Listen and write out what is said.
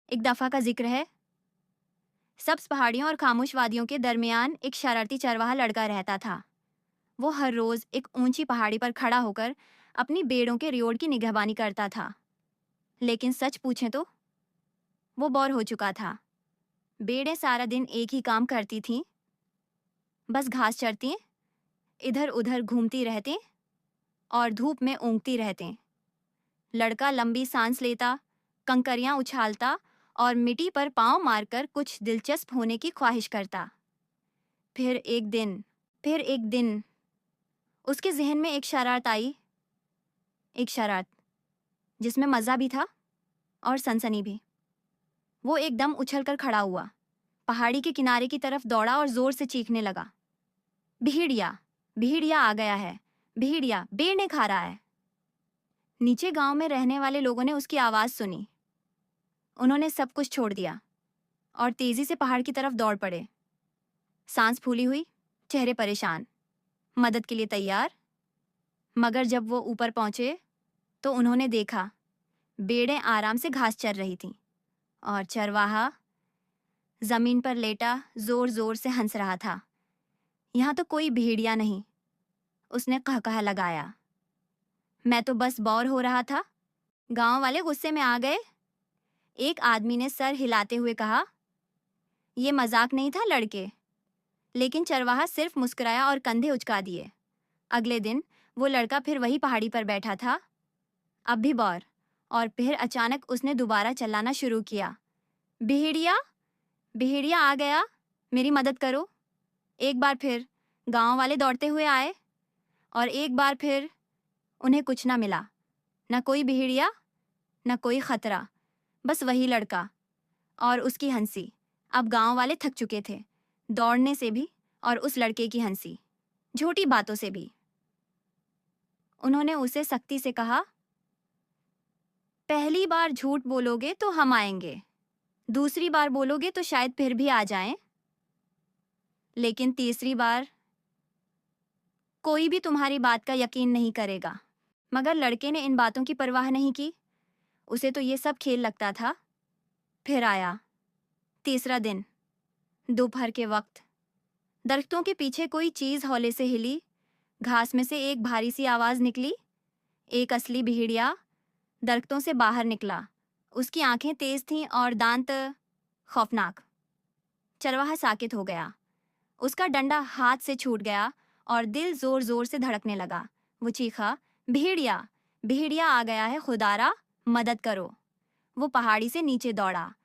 एक दफा का जिक्र है। सब्ज पहाड़ियों और खामोश वादियों के दरमियान एक शरारती चरवाहा लड़का रहता था। वो हर रोज एक ऊंची पहाड़ी पर खड़ा होकर अपनी भेड़ों के रियोड़ की निगहबानी करता था। लेकिन सच पूछें तो वो बोर हो चुका था। भेड़ें सारा दिन एक ही काम करती थीं, बस घास चरती, इधर उधर घूमती रहती और धूप में ऊँगती रहती। लड़का लंबी सांस लेता, कंकरियां उछालता और मिट्टी पर पांव मारकर कुछ दिलचस्प होने की ख्वाहिश करता। फिर एक दिन उसके जहन में एक शरारत आई। एक शरारत जिसमें मज़ा भी था और सनसनी भी। वो एकदम उछलकर खड़ा हुआ, पहाड़ी के किनारे की तरफ दौड़ा और जोर से चीखने लगा, भेड़िया, भेड़िया आ गया है, भेड़िया भेड़ ने खा रहा है। नीचे गांव में रहने वाले लोगों ने उसकी आवाज़ सुनी। उन्होंने सब कुछ छोड़ दिया और तेजी से पहाड़ की तरफ दौड़ पड़े। सांस फूली हुई, चेहरे परेशान, मदद के लिए तैयार। मगर जब वो ऊपर पहुंचे तो उन्होंने देखा भेड़ें आराम से घास चर रही थीं और चरवाहा जमीन पर लेटा जोर जोर से हंस रहा था। यहाँ तो कोई भेड़िया नहीं, उसने कहकहा लगाया। मैं तो बस बोर हो रहा था। गांव वाले गुस्से में आ गए। एक आदमी ने सर हिलाते हुए कहा, ये मजाक नहीं था लड़के। लेकिन चरवाहा सिर्फ मुस्कुराया और कंधे उचका दिए। अगले दिन वो लड़का फिर वही पहाड़ी पर बैठा था, अब भी बोर। और फिर अचानक उसने दोबारा चिल्लाना शुरू किया, भेड़िया, भेड़िया आ गया, मेरी मदद करो। एक बार फिर गांव वाले दौड़ते हुए आए और एक बार फिर उन्हें कुछ ना मिला। न कोई भेड़िया, न कोई खतरा, बस वही लड़का और उसकी हंसी। अब गांव वाले थक चुके थे, दौड़ने से भी और उस लड़के की हंसी, झूठी बातों से भी। उन्होंने उसे सख्ती से कहा, पहली बार झूठ बोलोगे तो हम आएंगे, दूसरी बार बोलोगे तो शायद फिर भी आ जाएं, लेकिन तीसरी बार कोई भी तुम्हारी बात का यकीन नहीं करेगा। मगर लड़के ने इन बातों की परवाह नहीं की। उसे तो ये सब खेल लगता था। फिर आया तीसरा दिन। दोपहर के वक्त दरख्तों के पीछे कोई चीज हौले से हिली। घास में से एक भारी सी आवाज निकली। एक असली भेड़िया दरख्तों से बाहर निकला। उसकी आंखें तेज थीं और दांत खौफनाक। चरवाहा साकित हो गया। उसका डंडा हाथ से छूट गया और दिल जोर जोर से धड़कने लगा। वो चीखा, भेड़िया, भेड़िया आ गया है खुदारा, मदद करो। वो पहाड़ी से नीचे दौड़ा